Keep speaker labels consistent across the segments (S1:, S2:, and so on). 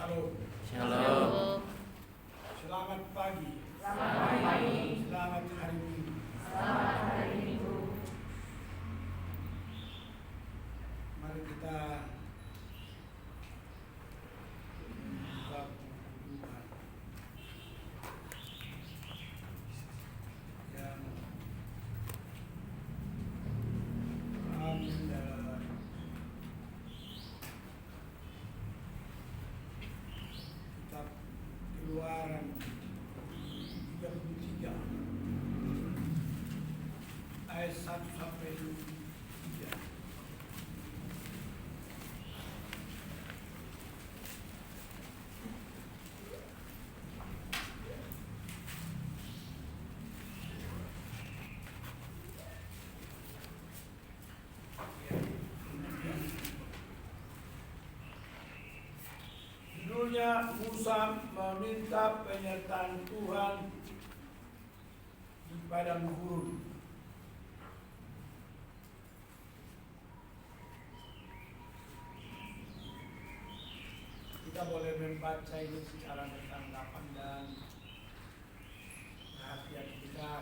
S1: Shalom.
S2: Shalom.
S1: Selamat pagi.
S2: Selamat pagi.
S1: Selamat hari Minggu.
S2: Selamat hari Minggu.
S1: Mari kita buka buku Tuhan yang terambil dalam kitab Keluaran 33 ayat 1 sampai 3. Judulnya Musa meminta penyertaan Tuhan di padang gurun. Kita boleh membaca ini secara bertanggapan dan perhatian kita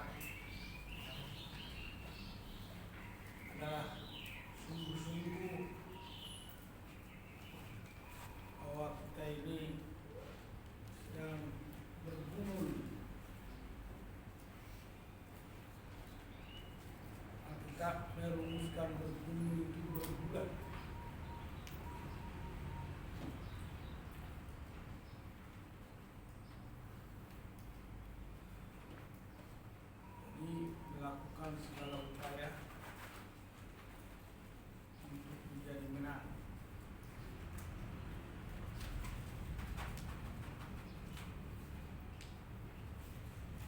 S1: adalah sungguh-sungguh bahwa kita ini sedang bergumul. Kita merumuskan bergumul itu berbulan. Jadi melakukan segala upaya untuk menjadi menang.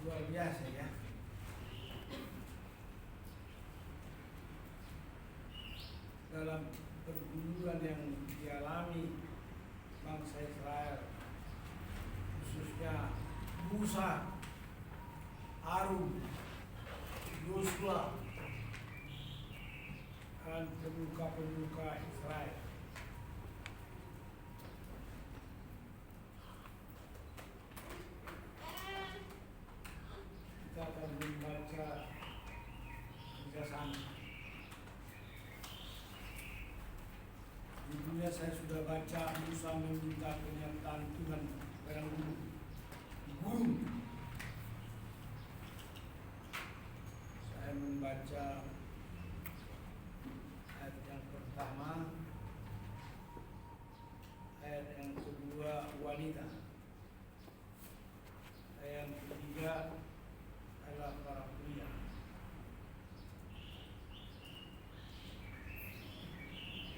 S1: Luar biasa ya. Dalam pergumulan yang dialami bangsa Israel, khususnya Musa, Harun, Yosua, dan pemuka-pemuka Israel. Kita akan membaca penjelasan. Judulnya saya sudah baca, Musa meminta penyertaan Tuhan pada guru. Saya membaca ayat yang pertama, ayat yang kedua wanita, ayat yang ketiga adalah para pria.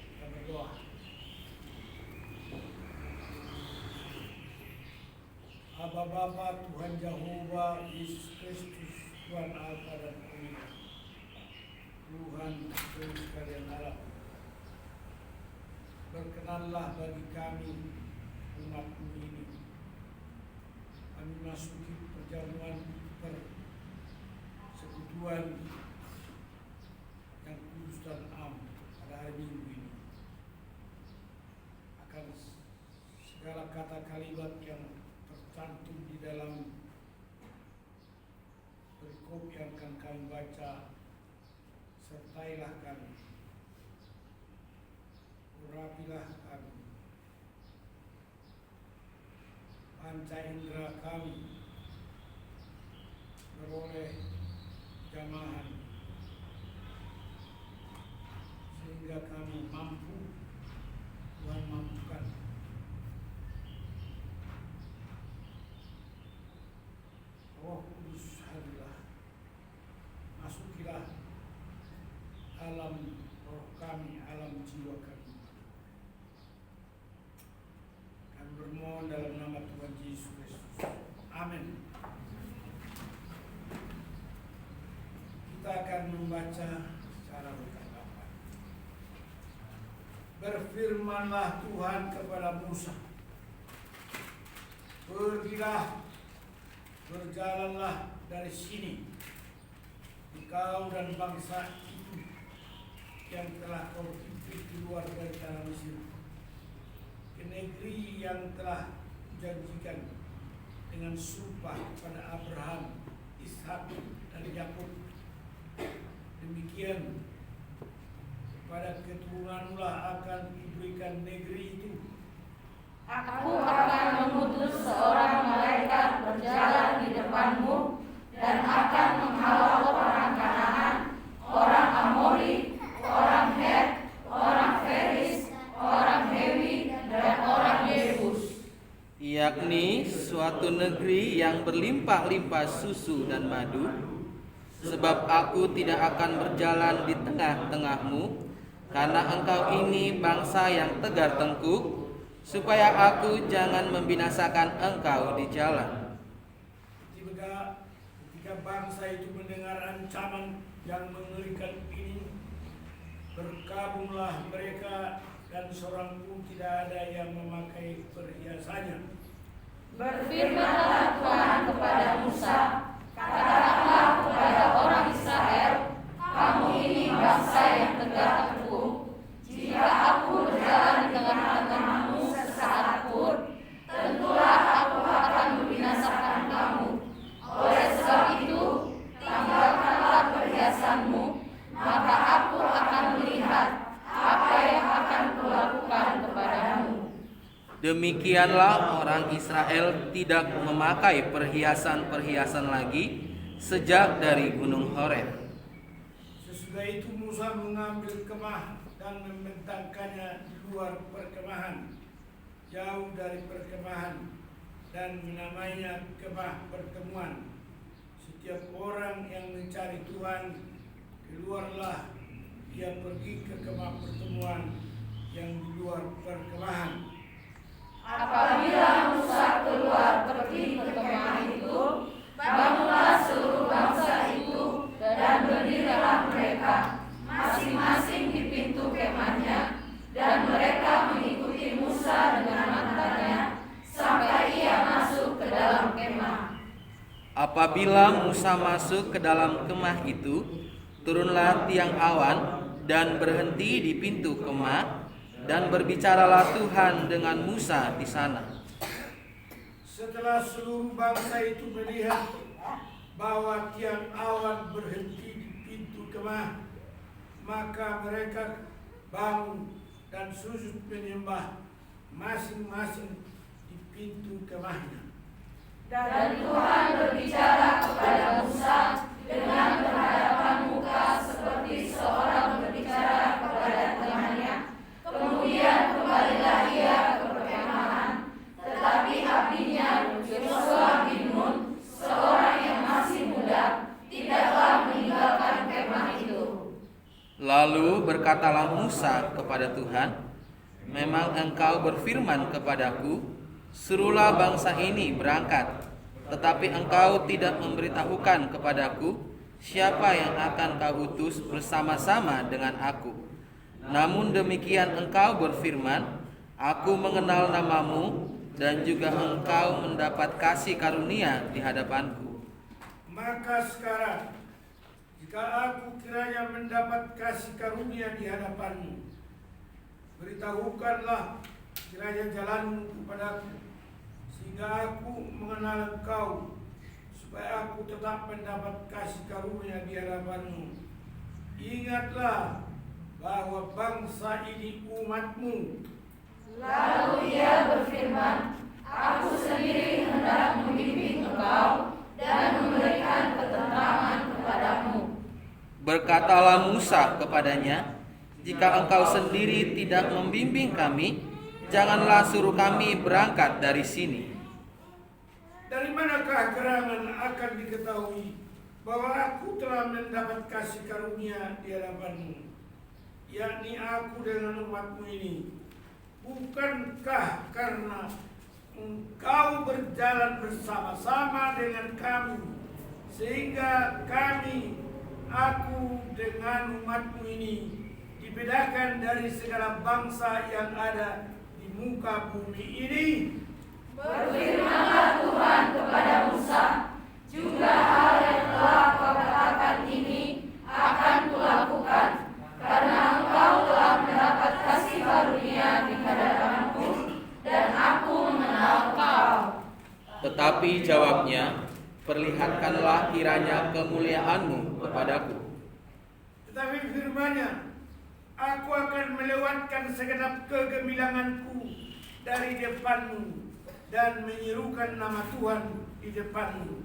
S1: Kita berdoa. Aba Bapa Tuhan Yehova Yesus Kristus, Tuhan Alfa dan Omega, Tuhan Yesus sekalian Allah, berkenanlah bagi kami umat-Mu ini, kami masuki perjamuan persekutuan yang kudus dan am pada hari Minggu ini. Akan segala kata kalimat yang tercantum di dalam perikop yang akan kami baca, sertailah kami, urapilah kami, panca indera kami beroleh jamahan, sehingga kami mampu, Tuhan mampukan. Roh Kudus hadirlah, masukilah alam roh kami, alam jiwa kami. Kami bermohon dalam nama Tuhan Yesus Kristus. Amin. Kita akan membaca secara bertanggapan. Berfirmanlah Tuhan kepada Musa, pergilah, berjalanlah dari sini, engkau dan bangsa itu yang telah kau pimpin keluar dari tanah Mesir, ke negeri yang telah dijanjikan dengan sumpah pada Abraham, Ishak, dan Yakub. Demikian pada keturunanlah akan diberikan negeri itu.
S2: Aku akan mengutus seorang malaikat berjalan di depanmu dan akan menghalau orang Kanaan, orang Amori, orang Het, orang Feris, orang Hewi, dan orang Yebus,
S3: yakni suatu negeri yang berlimpah-limpah susu dan madu. Sebab aku tidak akan berjalan di tengah-tengahmu, karena engkau ini bangsa yang tegar tengkuk, supaya aku jangan membinasakan engkau di jalan.
S1: Ketika bangsa itu mendengar ancaman yang mengerikan ini, berkabunglah mereka dan seorang pun tidak ada yang memakai perhiasannya.
S2: Berfirmanlah Tuhan kepada Musa, katakanlah kepada orang Israel, kamu ini bangsa yang tegar tengkuk. Jika aku berjalan di tengah-tengahmu sesaat pun, tentulah aku akan membinasakan kamu. Oleh sebab itu, tinggalkanlah perhiasanmu, maka aku akan melihat apa yang akan kulakukan kepadamu.
S3: Demikianlah orang Israel tidak memakai perhiasan-perhiasan lagi sejak dari Gunung Horeb.
S1: Sesudah itu Musa mengambil kemah dan membentangkannya di luar perkemahan, jauh dari perkemahan, dan menamainya kemah pertemuan. Setiap orang yang mencari Tuhan, keluarlah ia pergi ke kemah pertemuan yang di luar perkemahan.
S2: Apabila Musa keluar pergi ke kemah itu, bangunlah seluruh bangsa itu dan berdirilah mereka, masing-masing di pintu kemahnya, dan mereka mengikuti Musa dengan matanya sampai ia masuk ke dalam kemah.
S3: Apabila Musa masuk ke dalam kemah itu, turunlah tiang awan dan berhenti di pintu kemah, dan berbicaralah Tuhan dengan Musa di sana.
S1: Setelah seluruh bangsa itu melihat bahwa tiang awan berhenti di pintu kemah, maka mereka bangun dan sujud menyembah masing-masing di pintu kemahnya.
S2: Dan Tuhan berbicara kepada Musa dengan berhadapan muka seperti seorang berbicara kepada temannya. Kemudian kembalilah ia ke perkemahan, tetapi abdinya Yosua bin Nun, seorang yang masih muda, tidaklah meninggalkan kemah itu.
S3: Lalu berkatalah Musa kepada Tuhan, memang engkau berfirman kepadaku, suruhlah bangsa ini berangkat, tetapi engkau tidak memberitahukan kepadaku siapa yang akan kau utus bersama-sama dengan aku. Namun demikian engkau berfirman, aku mengenal namamu, dan juga engkau mendapat kasih karunia di hadapanku.
S1: Maka sekarang, jika aku kiranya mendapat kasih karunia di hadapanmu, beritahukanlah kiranya jalanmu kepadaku, sehingga aku mengenal engkau, supaya aku tetap mendapat kasih karunia di hadapanmu. Ingatlah bahwa bangsa ini umatmu.
S2: Lalu ia berfirman, aku sendiri hendak membimbing engkau dan memberikan ketentraman kepadamu.
S3: Berkatalah Musa kepadanya, jika engkau sendiri tidak membimbing kami, janganlah suruh kami berangkat dari sini.
S1: Dari manakah gerangan akan diketahui bahwa aku telah mendapat kasih karunia di hadapanmu, yakni aku dengan umatmu ini? Bukankah karena engkau berjalan bersama-sama dengan kami, sehingga aku dengan umatmu ini dibedakan dari segala bangsa yang ada di muka bumi ini?
S2: Berfirmanlah Tuhan kepada Musa, juga hal yang telah kau katakan ini akan kulakukan, karena engkau telah mendapat kasih karunia di hadapanku, dan
S3: Tapi jawabnya, perlihatkanlah kiranya kemuliaan-Mu kepadaku.
S1: Tetapi firman-Nya, aku akan melewatkan segenap kegemilanganku dari depan-Mu dan menyerukan nama Tuhan di depan-Mu.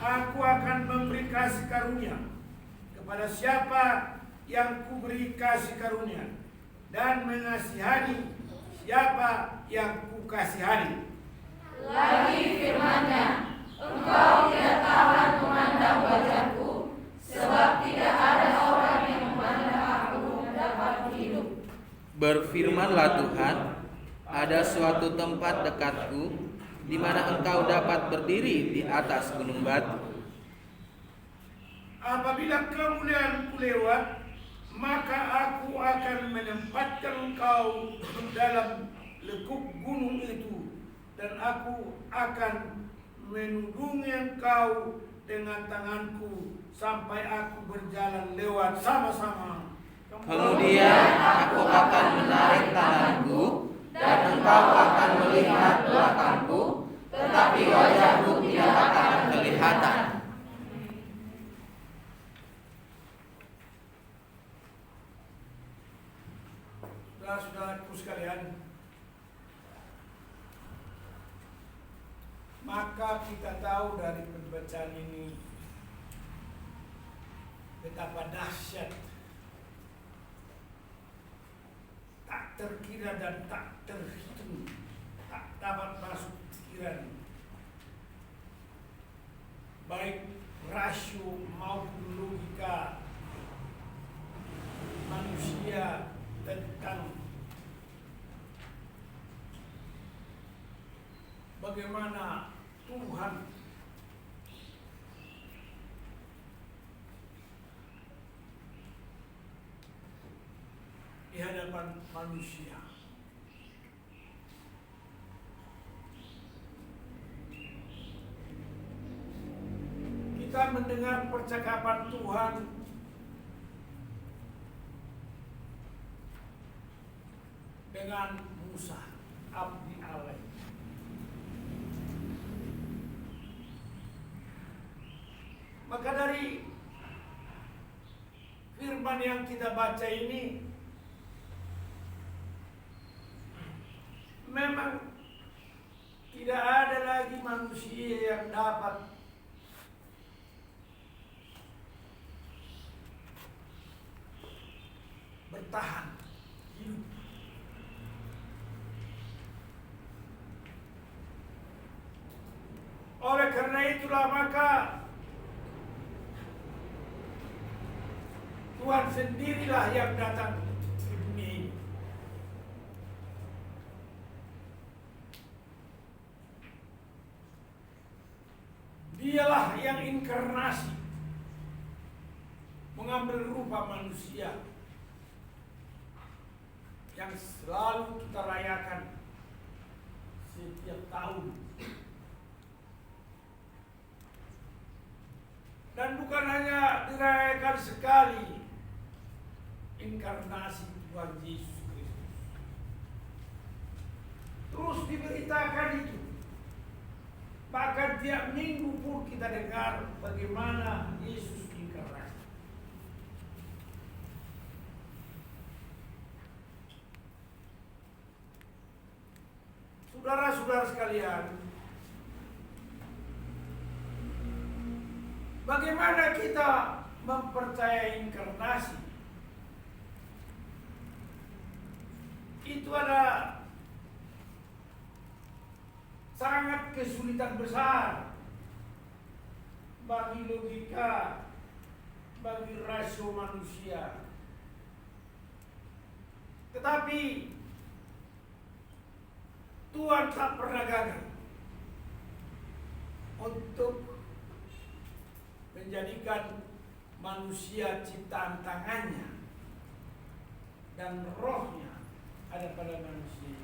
S1: Aku akan memberi kasih karunia kepada siapa yang kuberi kasih karunia, dan mengasihani siapa yang kukasihani.
S2: Lagi firman-Nya, engkau tidak tahan memandang wajahku, sebab tidak ada orang yang memandang aku dapat hidup.
S3: Berfirmanlah Tuhan, ada suatu tempat dekatku, di mana engkau dapat berdiri di atas gunung batu.
S1: Apabila kemuliaan-Ku lewat, maka aku akan menempatkan engkau dalam lekuk gunung itu, dan aku akan menunggangi engkau dengan tanganku sampai aku berjalan lewat sama-sama.
S3: Kemudian aku akan menarik tanganku, dan engkau akan melihat belakangku, tetapi wajahku tidak akan kelihatan.
S1: Saudara-saudaraku sekalian, maka kita tahu dari pembacaan ini betapa dahsyat, tak terkira dan tak terhitung, tak dapat masuk pikiran, baik rasio maupun logika manusia tentang bagaimana Tuhan di hadapan manusia. Kita mendengar percakapan Tuhan dengan Musa, abdi Allah. Maka dari firman yang kita baca ini, memang tidak ada lagi manusia yang dapat bertahan hidup. Oleh karena itulah maka Tuhan sendirilah yang datang ke dunia ini. Dialah yang inkarnasi, mengambil rupa manusia yang selalu kita rayakan setiap tahun. Dan bukan hanya dirayakan sekali inkarnasi Tuhan Yesus Kristus, terus diberitakan itu. Bahkan tiap minggu pun kita dengar bagaimana Yesus inkarnasi. Saudara-saudara sekalian, bagaimana kita mempercayai inkarnasi? Itu ada sangat kesulitan besar bagi logika, bagi rasio manusia. Tetapi Tuhan tak pernah gagal untuk menjadikan manusia ciptaan tangannya dan rohnya ada pada manusia.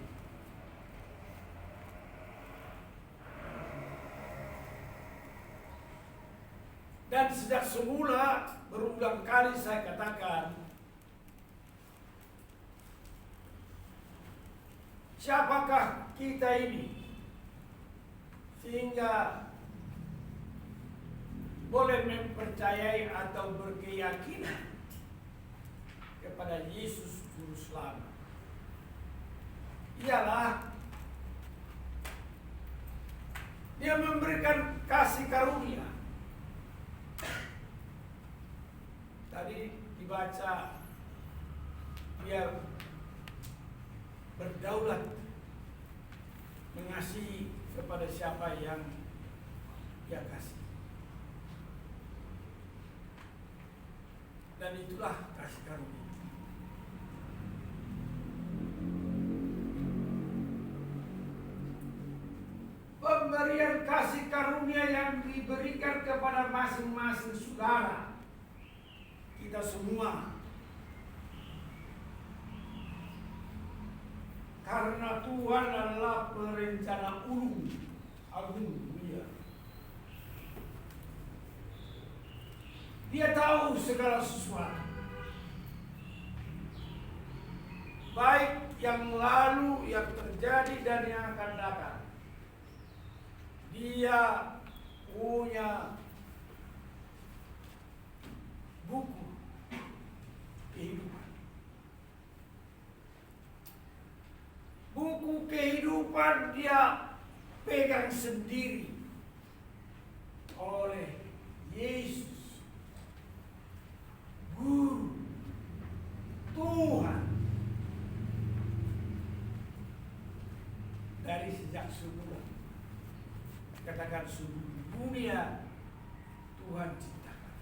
S1: Dan sejak semula berulang kali saya katakan, siapakah kita ini? sehingga boleh mempercayai atau berkeyakinan kepada Yesus Juru Selamat. Ialah Dia memberikan kasih karunia. Tadi dibaca Dia berdaulat mengasihi kepada siapa yang Dia kasih. Dan itulah kasih karunia. Pemberian kasih karunia yang diberikan kepada masing-masing saudara, kita semua, karena Tuhan adalah perencana agung Dia. Dia tahu segala sesuatu, baik yang lalu, yang terjadi, dan yang akan datang. Dia punya buku kehidupan. Buku kehidupan Dia pegang sendiri oleh Yesus, Guru, Tuhan, dari sejak semula. Katakan seluruh dunia Tuhan ciptakan.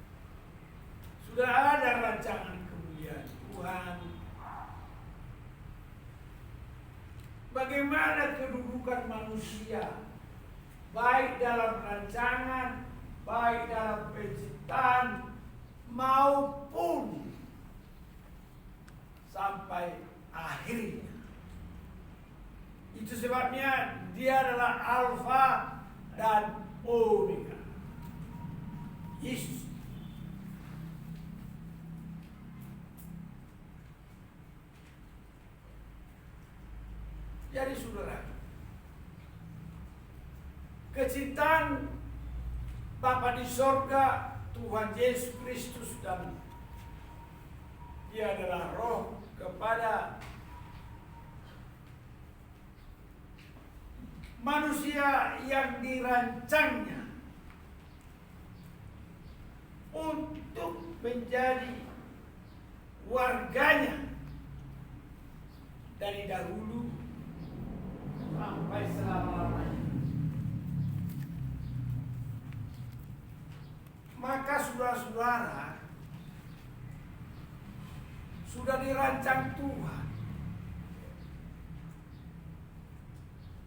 S1: Sudah ada rancangan kemuliaan Tuhan. Bagaimana kedudukan manusia, baik dalam rancangan, baik dalam penciptaan, maupun sampai akhirnya. Itu sebabnya Dia adalah Alfa dan Omega. Yesus. Jadi saudara, kecintaan Bapa di sorga, Tuhan Yesus Kristus, dan Dia adalah Roh kepada manusia yang dirancangnya untuk menjadi warganya dari dahulu sampai selama-lamanya. Maka saudara-saudara sudah dirancang Tuhan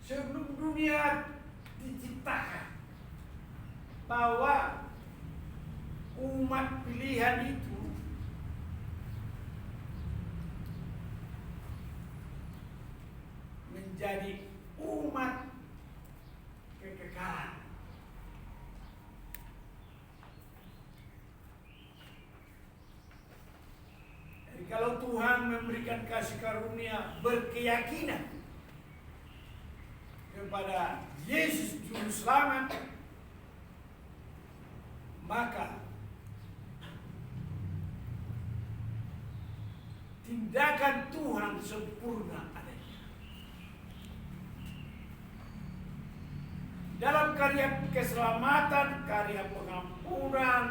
S1: sebelum dunia diciptakan, bahwa umat pilihan itu menjadi umat kekekalan. Jadi kalau Tuhan memberikan kasih karunia berkeyakinan kepada Yesus Juru Selamat, maka tindakan Tuhan sempurna adanya. Dalam karya keselamatan, karya pengampunan,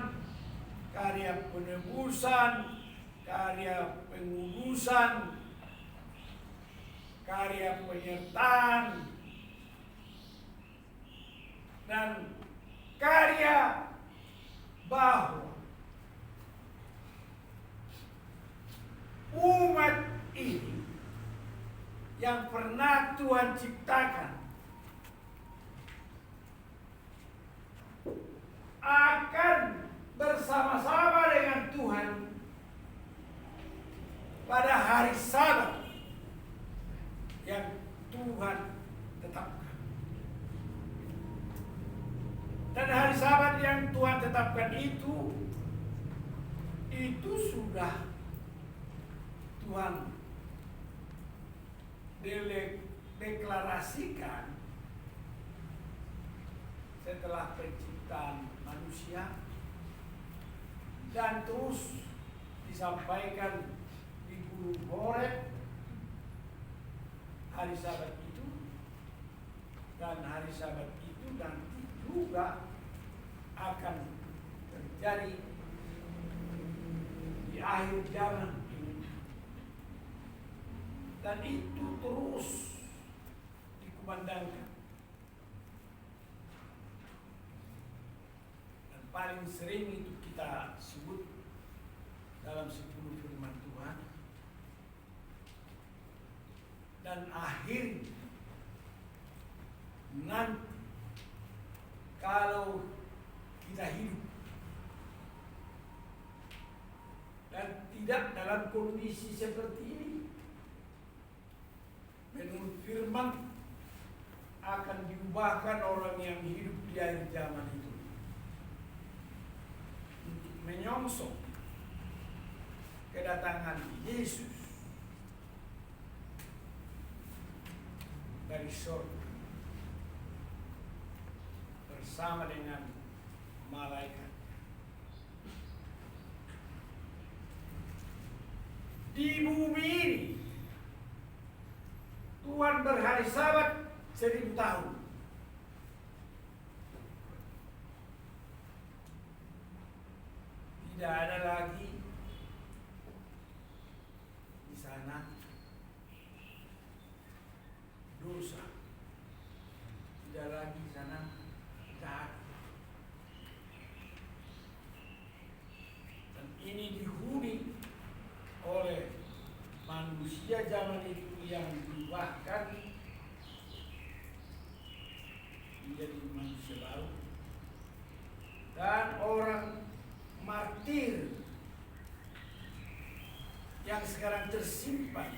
S1: karya penebusan, karya pengudusan, karya penyertaan, dan karya bahwa umat ini yang pernah Tuhan ciptakan akan bersama-sama dengan Tuhan pada hari Sabat yang Tuhan tetapkan. Dan hari Sabat yang Tuhan tetapkan itu sudah Tuhan deklarasikan setelah penciptaan manusia, dan terus disampaikan di Gunung Horeb hari Sabat itu, dan hari Sabat itu nanti juga akan terjadi di akhir zaman ini, dan itu terus dikumandangkan. Dan paling sering itu kita sebut dalam 10 firman Tuhan. Dan akhirnya nanti kalau kita hidup dan tidak dalam kondisi seperti ini, menurut firman akan diubahkan orang yang hidup di akhir zaman itu untuk menyongsong kedatangan Yesus dari surga bersama dengan malaikat. Di bumi ini Tuhan berhari Sabat 1000 tahun. Tidak ada lagi di sana dosa. Tidak lagi di sana jahat. Dan ini dihuni oleh manusia zaman itu yang diubahkan menjadi manusia baru, dan orang martir yang sekarang tersimpan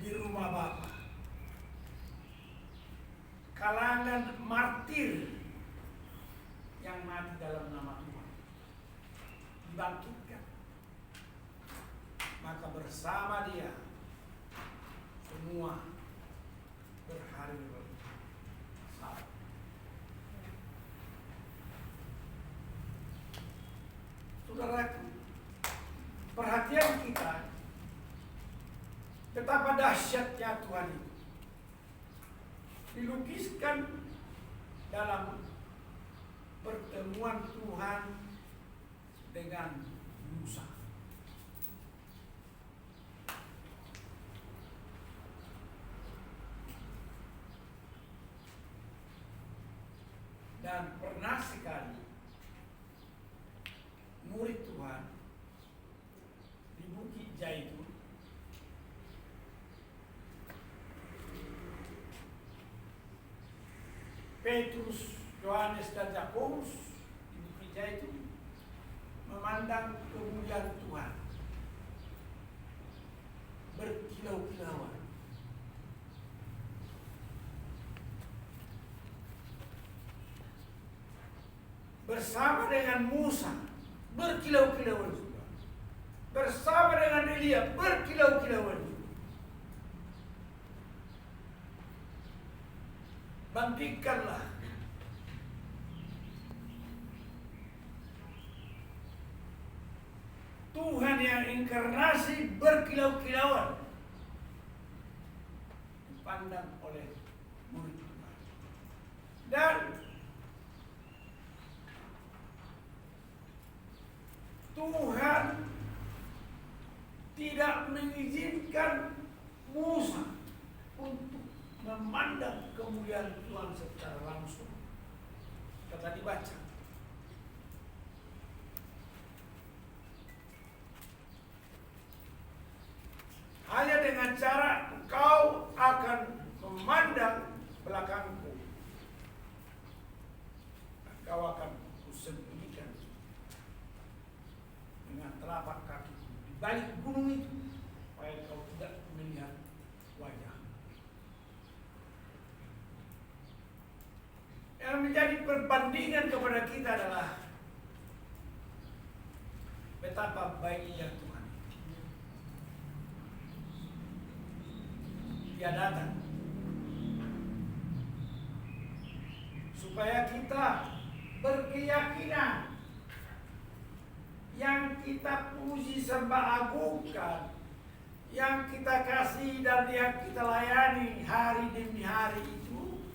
S1: di rumah Bapa, kalangan martir yang mati dalam nama Tuhan dibangkitkan, maka bersama dia semua berhari Sabat. Saudaraku, perhatian kita betapa dahsyatnya Tuhan itu dilukiskan dalam pertemuan Tuhan dengan Musa. Dan pernah sekali murid Tuhan di Bukit Zaitun Petrus, Yohanes, dan Yakobus di Bukit Zaitun memandang kemuliaan Tuhan berkilau-kilauan. Bersama dengan Musa berkilau-kilauan juga. Bersama dengan Elia berkilau-kilauan juga. Bangkitkanlah Tuhan yang inkarnasi berkilau-kilauan dipandang oleh murid Tuhan. Dan Tuhan tidak mengizinkan Musa untuk memandang kemuliaan Tuhan secara langsung. Kata dibaca, hanya dengan cara engkau akan memandang belakangku, engkau akan kusembunyikan dengan telapak kakiku di balik gunung itu, supaya kau tidak melihat wajah. Yang menjadi perbandingan kepada kita adalah betapa baiknya Tuhan. Dia datang supaya kita berkeyakinan yang kita puji sembah agungkan, yang kita kasih dan yang kita layani hari demi hari itu,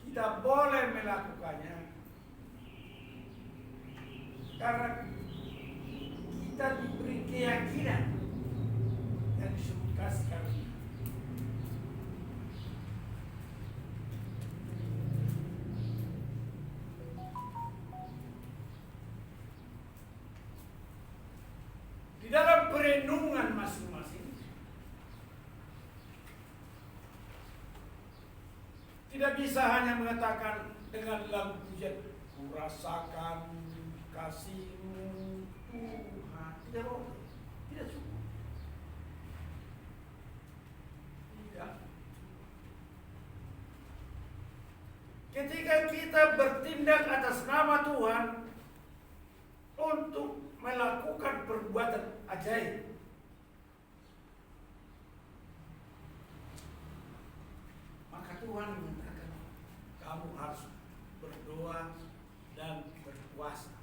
S1: kita boleh melakukannya karena kita diberi keyakinan yang disebut kasih karunia. Di dalam perenungan masing-masing tidak bisa hanya mengatakan dengan lagu pujian, ku rasakan kasih-Mu Tuhan. Tidak boleh, tidak cukup. Tidak. Ketika kita bertindak atas nama Tuhan untuk melakukan perbuatan ajaib, maka Tuhan mengatakan kamu harus berdoa dan berpuasa.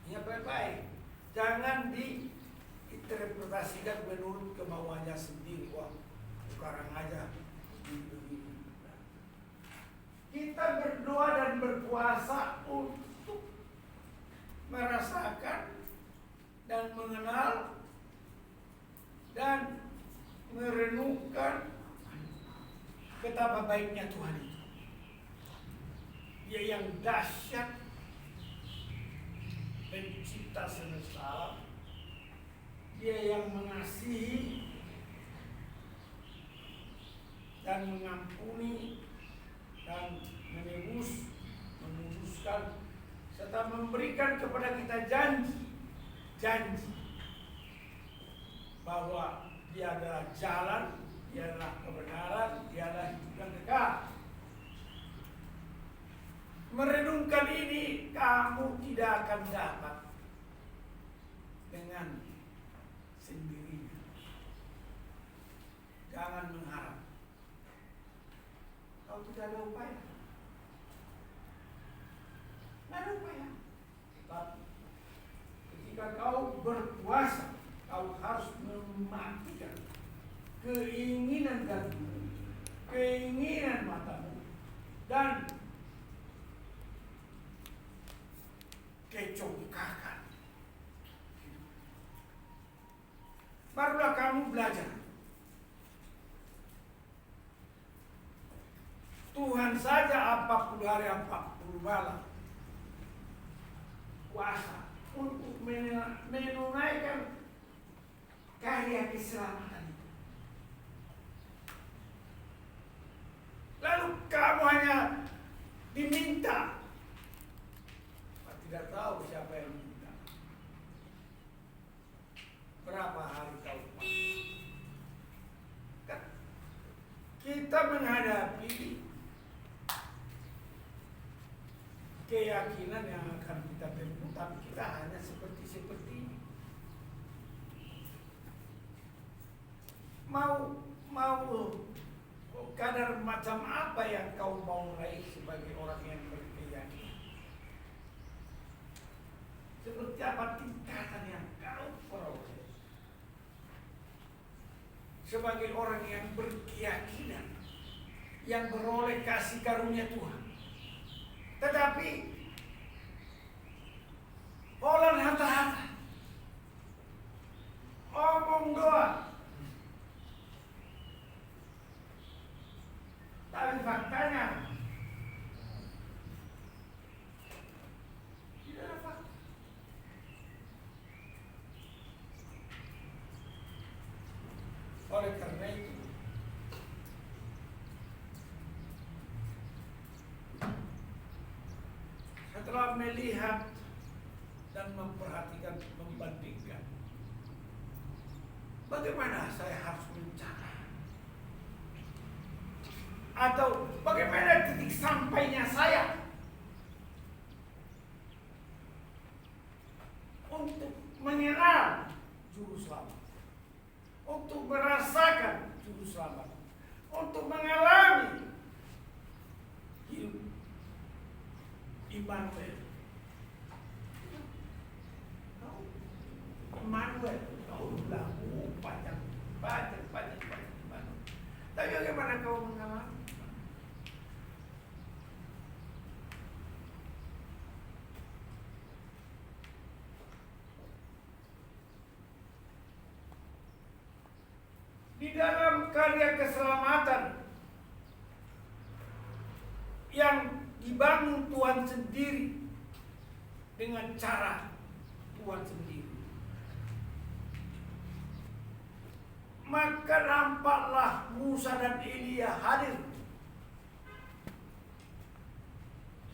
S1: Ingat baik-baik, jangan diinterpretasikan menurut kemauannya sendiri. Wah, sekarang aja begini. Kita berdoa dan berpuasa untuk merasakan dan mengenal dan merenungkan betapa baiknya Tuhan itu. Dia yang dahsyat, pencipta semesta alam. Dia yang mengasihi dan mengampuni dan memuluskan serta memberikan kepada kita janji bahwa Dia adalah jalan, Dia adalah kebenaran, Dia adalah hidup yang kekal. Merenungkan ini kamu tidak akan dapat dengan sendirinya. Jangan mengharap. Kau tidak ada upaya. Tidak ada upaya. Tapi ketika kau berpuasa, kau harus mematikan keinginan hatimu, keinginan matamu, dan kecongkakan. Barulah kamu belajar. Tuhan saja 40 hari 40 malam puasa untuk menunaikan karya keselamatan itu. Lalu kamu hanya diminta, tidak tahu siapa yang minta. Berapa hari kau puasa? Kita menghadapi keyakinan yang akan kita tempuh, tapi kita hanya seperti ini. Mau kadar macam apa yang kau mau raih sebagai orang yang berkeyakinan? Seperti apa tingkatan yang kau peroleh sebagai orang yang berkeyakinan, yang beroleh kasih karunia Tuhan? Tetapi olan hata-hata, omong doa, tapi faktanya tidak ada fakta. Oleh karena itu, setelah melihat dan memperhatikan, membandingkan, bagaimana saya harus mencapai, atau bagaimana titik sampainya saya untuk mengenal juru selamat, untuk merasakan juru selamat, untuk mengalami hidup Immanuel. Immanuel, kau bilang, panjang. Tapi bagaimana kau mengalami? Di dalam karya keselamatan yang dibangun Tuhan sendiri dengan cara Tuhan sendiri, maka nampaklah Musa dan Elia hadir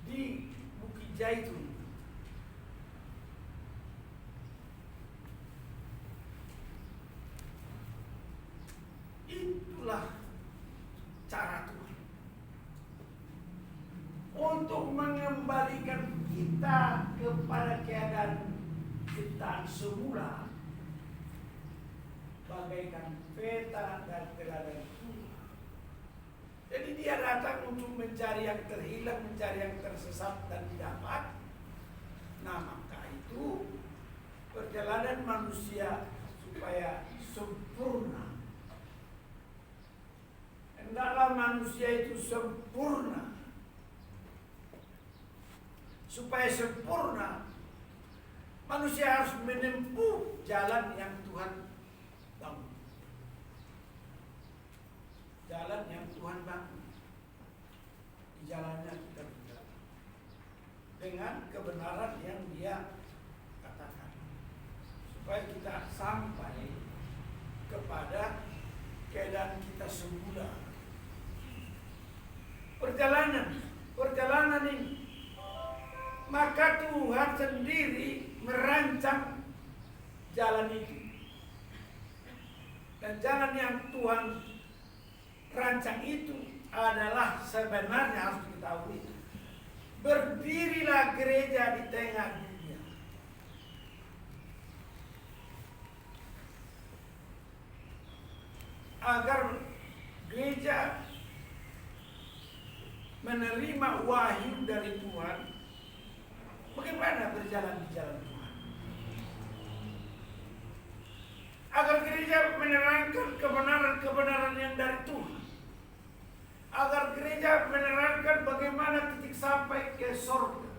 S1: di Bukit Zaitun. Itulah cara Tuhan untuk mengembalikan kita kepada keadaan ciptaan semula, bagaikan peta dan teladan Tuhan. Jadi dia datang untuk mencari yang terhilang, mencari yang tersesat dan didapat. Nah, maka itu perjalanan manusia supaya sempurna. Hendaklah manusia itu sempurna. Supaya sempurna, manusia harus menempuh jalan yang Tuhan bangun. Jalan yang Tuhan bangun. Di jalannya kita berjalan dengan kebenaran yang Dia katakan, supaya kita sampai kepada keadaan kita semula. Perjalanan ini, maka Tuhan sendiri merancang jalan itu. Dan jalan yang Tuhan rancang itu adalah sebenarnya harus diketahui, berdirilah gereja di tengah dunia. Agar gereja menerima wahyu dari Tuhan, bagaimana berjalan di jalan Tuhan. Agar gereja menerangkan kebenaran-kebenaran yang dari Tuhan. Agar gereja menerangkan bagaimana titik sampai ke surga.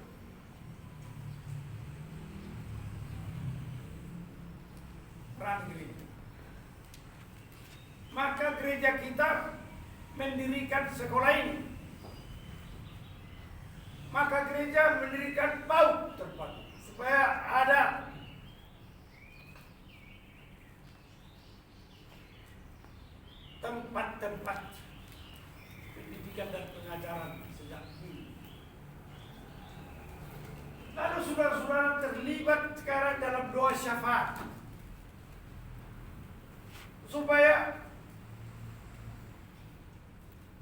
S1: Peran gereja. Maka gereja kita mendirikan sekolah ini. Maka gereja mendirikan PAUD terpadu supaya ada tempat-tempat pendidikan dan pengajaran sejak dini. Lalu saudara-saudara terlibat sekarang dalam doa syafaat supaya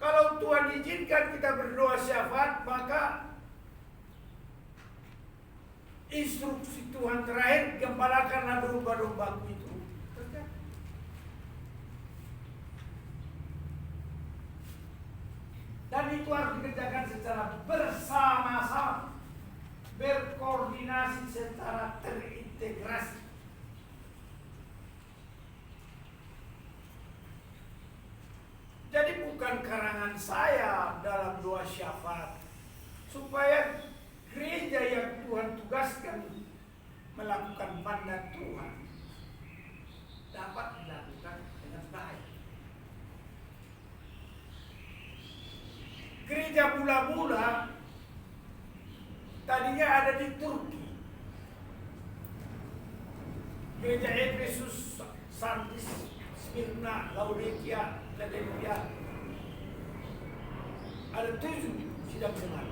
S1: kalau Tuhan izinkan kita berdoa syafaat, maka instruksi Tuhan terakhir, gembalakanlah domba-dombaku itu terjadi. Dan itu harus dikerjakan secara bersama-sama, berkoordinasi secara terintegrasi. Jadi bukan karangan saya dalam doa syafaat, supaya gereja yang Tuhan tugaskan melakukan mandat Tuhan dapat dilakukan dengan baik. Gereja mula-mula tadinya ada di Turki. Gereja Efesus, Sardis, Smyrna, Laodikia, Laodikia. Ada 7 sidang jemaat.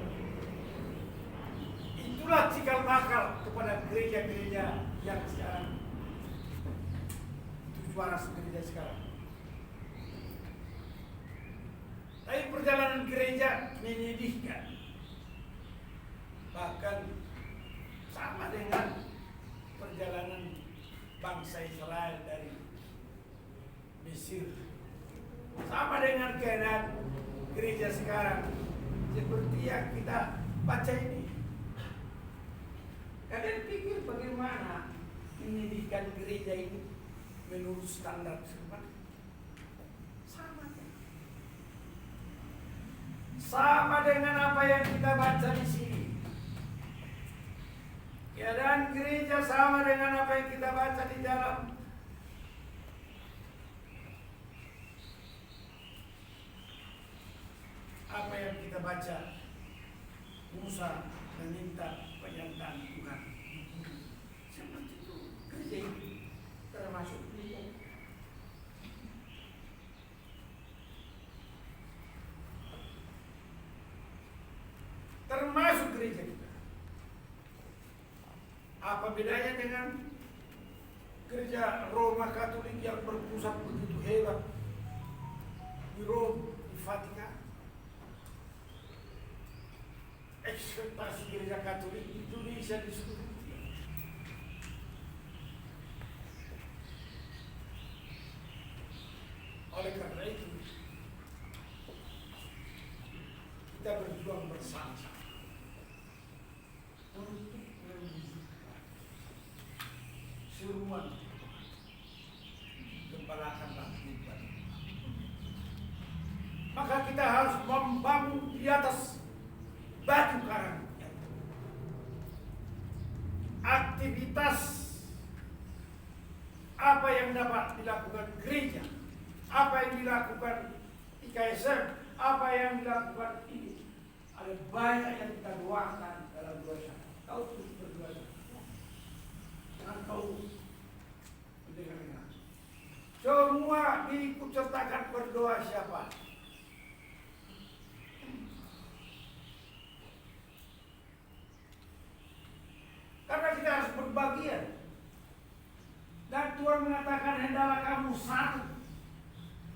S1: Itulah cikal bakal kepada gereja-gereja yang sekarang, 700 gereja sekarang. Tapi perjalanan gereja menyedihkan. Bahkan sama dengan perjalanan bangsa Israel dari Mesir Sama dengan keadaan gereja sekarang, seperti yang kita baca ini. Kalian pikir bagaimana pendidikan gereja ini menurut standar firman? Sama dengan apa yang kita baca di sini. Keadaan gereja sama dengan apa yang kita baca di dalam apa yang kita baca. Musa meminta penyertaan Tuhan. Seperti itu gereja ini termasuk gereja. Termasuk gereja kita. Apa bedanya dengan gereja Roma Katolik yang berpusat begitu hebat di Roma, di Vatikan? Ekspektasi gereja Katolik di Indonesia di seluruh dunia. Oleh karena itu, kita berjuang bersama-sama untuk menunjukkan seruan gembalakanlah Tuhan. Maka kita harus membangun di atas batu karang. Aktivitas apa yang dapat dilakukan gereja, apa yang dilakukan IKSM, apa yang dilakukan ini, ada banyak yang kita doakan dalam doa. Kau terus berdoa. Jangan kau mendengar. Semua diikut sertakan berdoa siapa? Karena kita harus berbagian. Dan Tuhan mengatakan hendaklah kamu satu.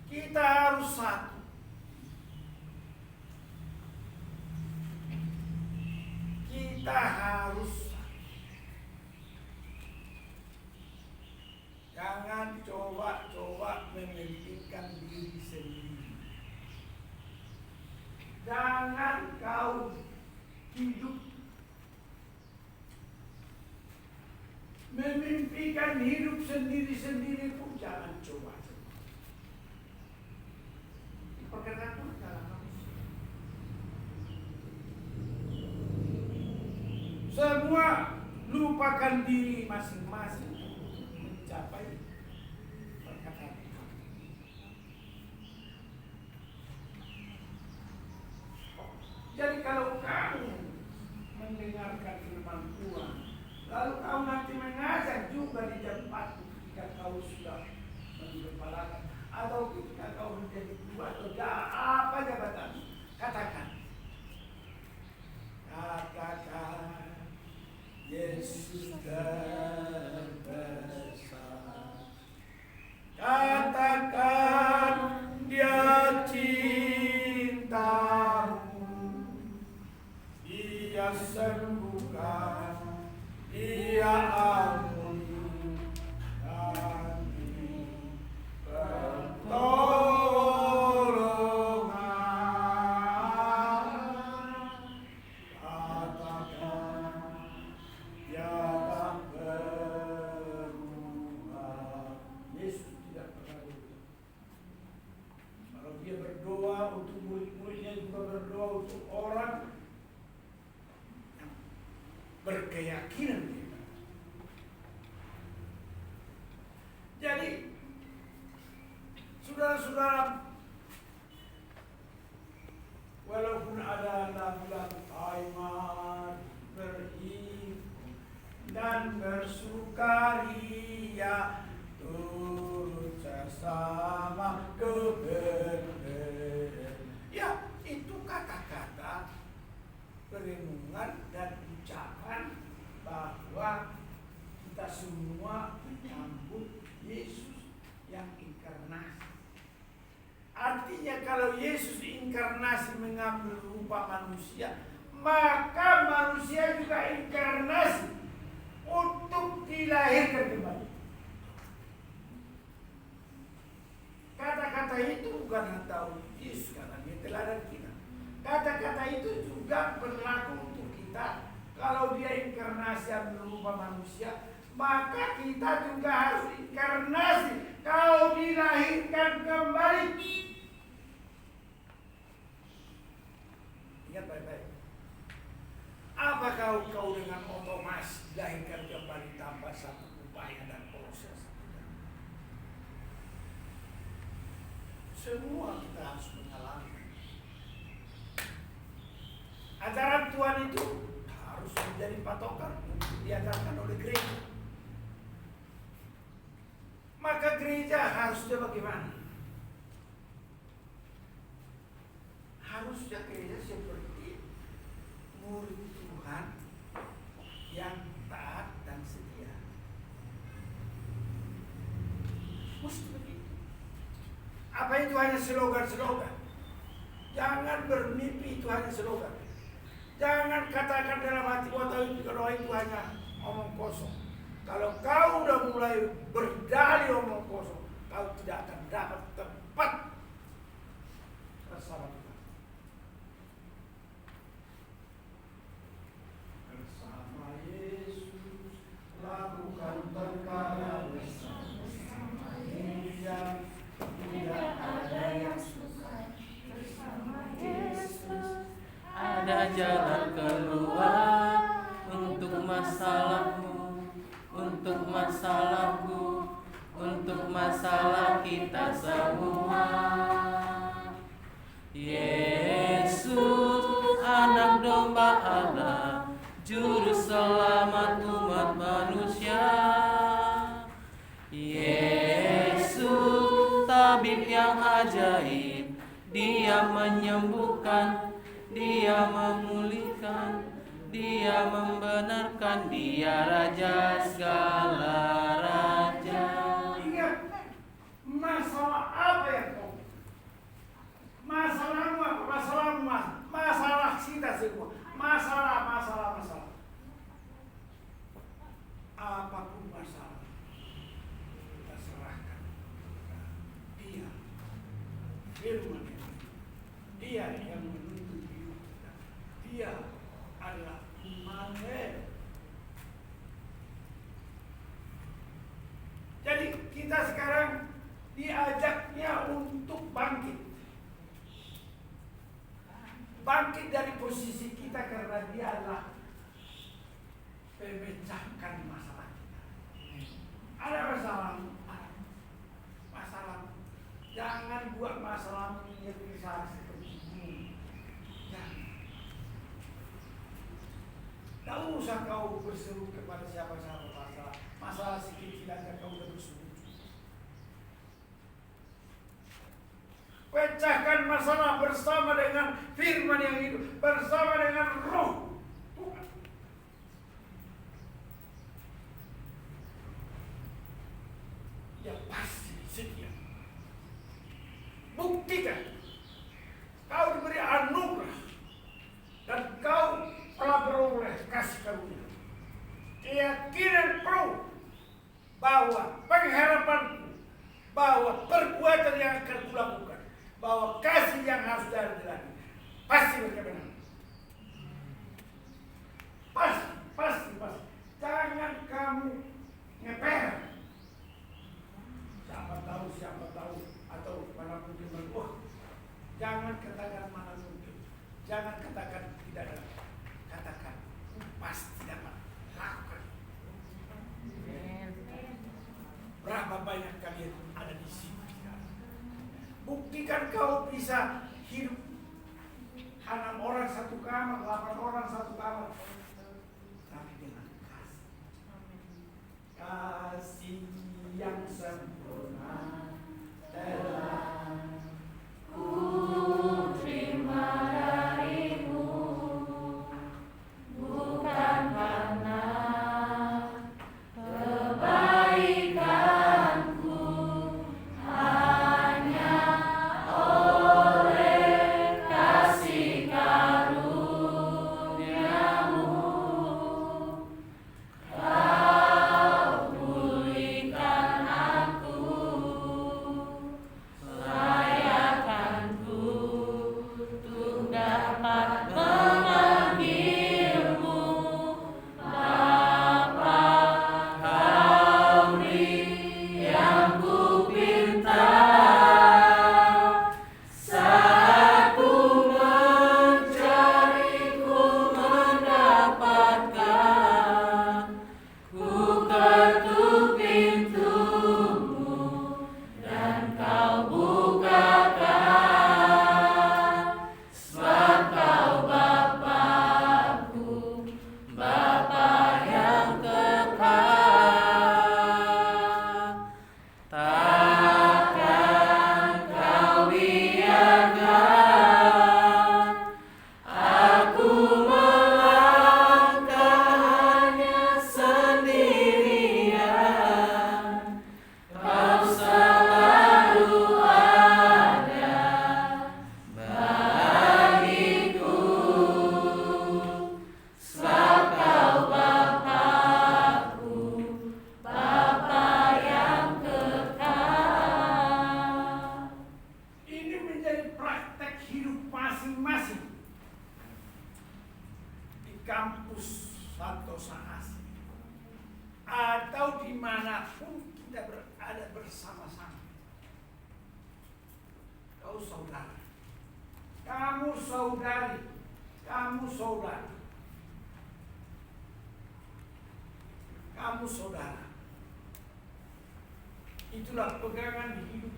S1: Kita harus satu. Kita harus satu. Jangan coba-coba mementingkan diri sendiri. Jangan kau hidup memimpikan hidup sendiri-sendiri pun jangan coba. Perkataan Tuhan dalam manusia. Semua lupakan diri masing-masing mencapai perkataan Tuhan. Jadi kalau kamu mendengarkan firman Tuhan, lalu kau nanti mengajak juga di tempat ketika kau sudah menggembalakan atau ketika kau menjadi tua atau apa jabatan, katakan Yesus terbesar, katakan Dia cintamu, Dia sembuhkan, Dia ampuni, dan pertolongan. Katakan Dia tak berubah. Yesus tidak pernah berubah. Kalau Dia berdoa untuk murid-muridnya, juga berdoa untuk orang berkeyakinan kita. Jadi, saudara-saudara, walaupun ada lagu-lagu iman, beriman dan bersukaria, turut sesama kebenaran. Ya, itu kata-kata perenungan dan ucapan bahwa kita semua menyambut Yesus yang inkarnasi. Artinya kalau Yesus inkarnasi mengambil rupa manusia, maka manusia juga inkarnasi untuk dilahirkan kembali. Kata-kata itu bukan tahu Yesus karena dia teladan kita. Kata-kata itu juga berlaku untuk kita. Kalau dia inkarnasi berupa manusia, maka kita juga harus inkarnasi. Kau dilahirkan kembali. Ingat baik-baik. Apakah kau dengan otomatis dilahirkan kembali tanpa satu upaya dan proses? Semua kita harus mengalami. Ajaran Tuhan itu harus menjadi patokan untuk diajarkan oleh gereja. Maka gereja harusnya bagaimana? Harusnya gereja seperti murid Tuhan yang taat dan setia. Mesti begitu. Apa itu hanya slogan-slogan? Jangan bermimpi itu hanya slogan. Jangan katakan dalam hati bahwa itu hanya omong kosong. Kalau kau udah mulai berdalih omong kosong, kau tidak akan dapat tempat bersama Tuhan. Bersama Yesus lakukan perkara besar. Bersama Dia tidak ada yang susah. Bersama Yesus
S3: ada jalan keluar untuk masalahmu, untuk masalahku, untuk masalah kita semua. Yesus, anak domba Allah, juru selamat umat manusia. Yesus, tabib yang ajaib, Dia menyembuhkan, Dia memulihkan, Dia membenarkan, Dia Raja segala raja.
S1: Ingat, masalah apa yang kau? Masalahmu apa? Masalahmu apa? Masalah kita semua. Masalah. Apapun masalah, kita serahkan kepada Dia. Firman Dia yang menuntut hidup kita. Dia adalah Immanuel. Jadi kita sekarang diajaknya untuk bangkit. Bangkit dari posisi kita karena Dia adalah pemecahkan masalah kita. Ada masalahmu? Masalah. Jangan buat masalahmu menjadi seperti ini. Jangan. Tak usah kau berseru kepada siapa-siapa masalah. Masalah sedikit aja kau udah berseru. Pecahkan masalah bersama dengan firman yang hidup, bersama dengan roh Tuhan. Ya pasti setia. Buktikan kau diberi anugerah dan kau telah beroleh kasih karunia. Keyakinan penuh bahwa pengharapanku, bahwa perbuatan yang akan kulakukan, bahwa kasih yang harus dijalani pasti berkebenaran. Pasti. Jangan kamu ngeper. Siapa tahu atau mana mungkin berbuah. Jangan katakan mana mungkin. Jangan katakan tidak ada. Katakan pasti dapat lakukan. Berapa banyak kalian ada di sini sekarang? Buktikan kau bisa hidup 6 orang satu kamar, 8 orang satu kamar, tapi dengan kasih yang sempurna telah ku terima darimu, bukan karena kebaikanku, hanya oleh kasih karuniamu kau pulihkan ada bersama-sama. Kau saudara, kamu saudari, kamu saudara, kamu saudara. Itulah pegangan hidup.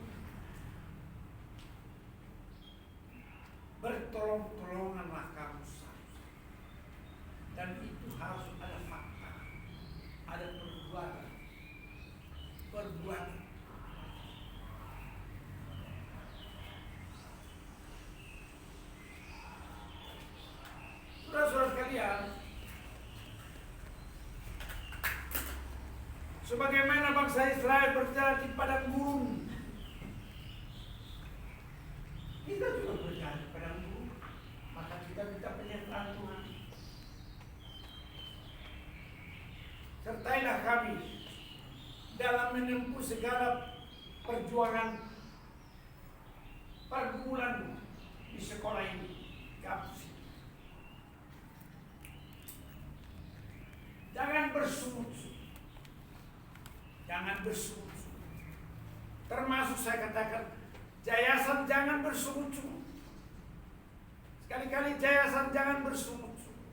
S1: Bertolong-tolonganlah kamu seharusnya. Dan itu harus ada fakta, ada perbuatan. Saudara-saudara sekalian, sebagaimana bangsa Israel berjalan di padang gurun, kita juga berjalan di padang gurun. Maka kita minta penyertaan Tuhan. Sertailah kami dalam menempuh segala perjuangan pergumulan di sekolah ini, kampus ini. Jangan bersungut-sungut. Jangan bersungut-sungut. Termasuk saya katakan, Jayasan jangan bersungut-sungut. Sekali-kali Jayasan jangan bersungut-sungut.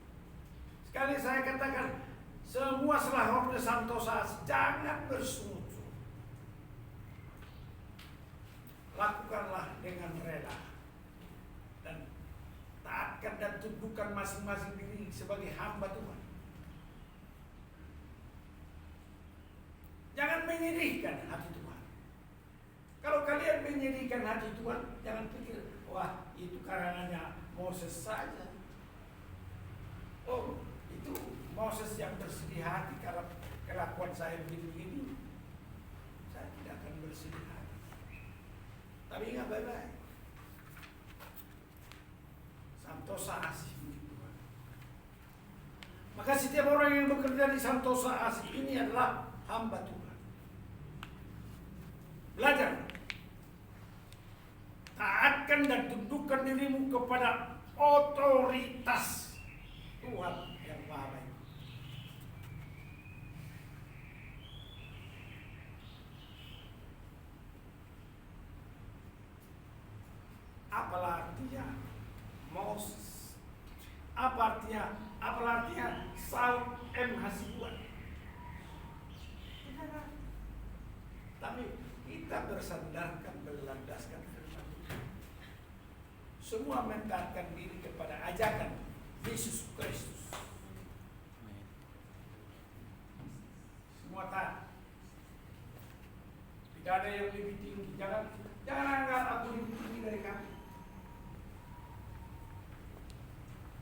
S1: Sekali saya katakan, semua Selahorda Santosa jangan bersungut-sungut. Lakukanlah dengan rela dan taatkan dan tundukkan masing-masing diri sebagai hamba Tuhan. Jangan menyedihkan hati Tuhan. Kalau kalian menyedihkan hati Tuhan, jangan pikir, wah itu karangannya Moses saja. Oh, itu Moses yang bersedih hati karena kelakuan saya begini-begini. Saya tidak akan bersedih hati. Tapi ingat baik-baik. Santosa Asih milik Tuhan. Maka setiap orang yang bekerja di Santosa Asih ini adalah hamba Tuhan. Belajar. Taatkan dan tundukkan dirimu kepada otoritas Tuhan yang Maha Baik. Apalah artinya Moses? Apa artinya Saul M. Hasibuan? Tapi kita bersandarkan, berlandaskan firman Tuhan. Semua mendekatkan diri kepada ajakan Yesus Kristus. Semua taat. Tidak ada yang lebih tinggi. Jangan anggap aku lebih tinggi dari kamu.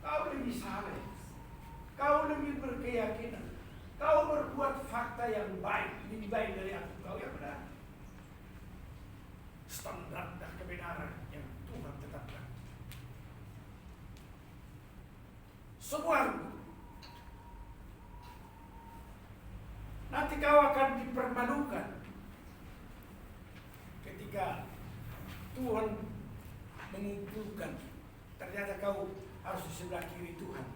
S1: Kau lebih saleh. Kau lebih berkeyakinan. Kau berbuat fakta yang baik, lebih baik dari aku. Kau yang benar. Standar dan kebenaran yang Tuhan tetapkan. Semua nanti kau akan dipermalukan ketika Tuhan mengumpulkan. Ternyata kau harus di sebelah kiri Tuhan.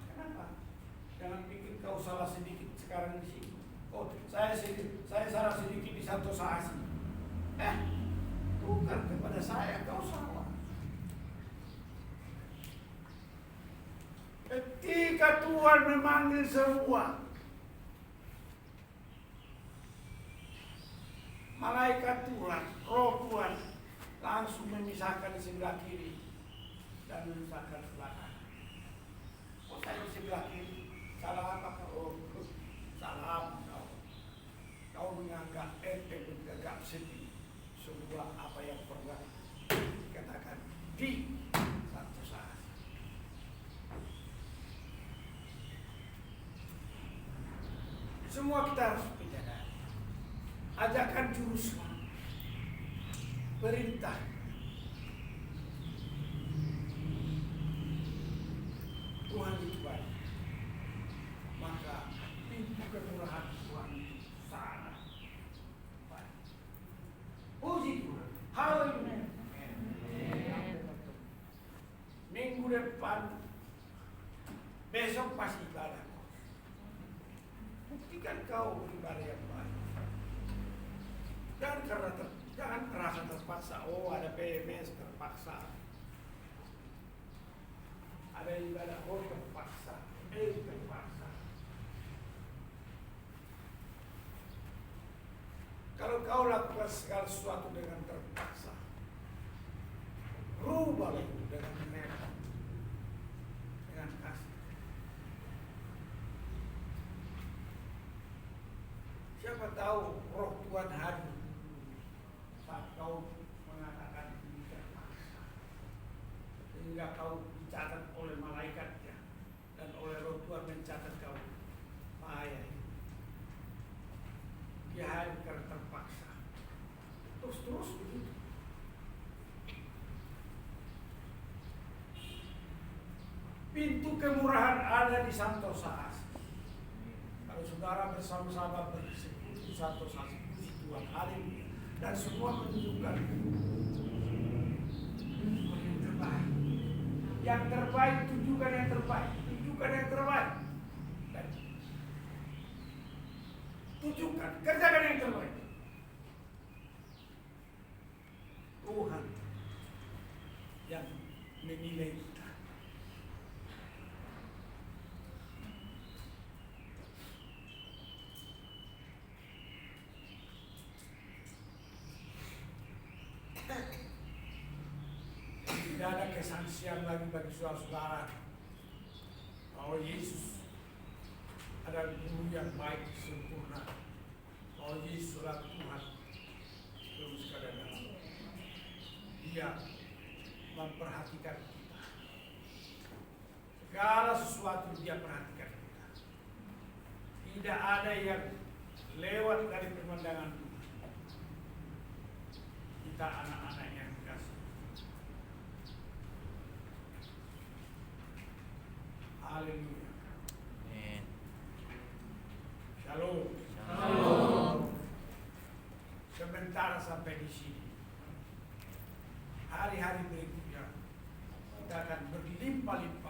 S1: Kenapa? Jangan pikir kau salah sedikit sekarang di sini. Oh, saya salah sedikit di Santosa Asih. Bukan kepada saya kau salah. Ketika Tuhan memanggil semua, malaikat Tuhan, roh Tuhan langsung memisahkan di sebelah kiri dan memisahkan sebelah kanan. Oh, saya di sebelah kiri. Salah apa kau? Salah kau. Kau menganggap enteng, menganggap sedih semua apa yang pernah dikatakan di Santosa Asih. Semua kita harus menjaga. Ajakan juru selamat, perintah, Tuhan itu baik. Maka pintu kemurahan Tuhan itu sangat baik. Puji Tuhan. Haleluya. Minggu depan, besok pasti ibadah. Buktikan engkau pribadi yang baik. Jangan merasa terpaksa. Oh, ada PMS terpaksa. Ada ibadah terpaksa. Terpaksa. Kalau kau lakukan segala sesuatu dengan terpaksa, rubahlah itu dengan menerima, dengan kasih. Siapa tahu roh Tuhan hadir saat kau mengatakan ini terpaksa, sehingga kau dicatat oleh malaikatnya dan oleh roh Tuhan mencatat kau. Bahaya. Dia hadir karena terpaksa. Terus begitu. Pintu kemurahan ada di Santosa Asis. Kalau saudara bersama-sama bersekutu Santosa Asis, puji Tuhan, haleluya. Dan semua menunjukkan yang terbaik. Yang terbaik, tunjukkan yang terbaik. Tunjukkan yang terbaik. Dan tunjukkan, kerjakan yang terbaik. Tuhan yang menilai kita. Tidak ada kesaksian lagi bagi saudara-saudara bahwa Yesus adalah guru yang baik sempurna. Bahwa Yesus adalah Tuhan terus kadang-kadang. Dia memperhatikan kita. Segala sesuatu dia perhatikan kita. Tidak ada yang lewat dari pemandangan Tuhan. Kita anak-anak yang dikasih. Haleluya.
S3: Amin.
S1: Shalom.
S2: Shalom.
S1: Sebentar sampai di sini. Hari-hari berikutnya kita akan berlimpah-limpah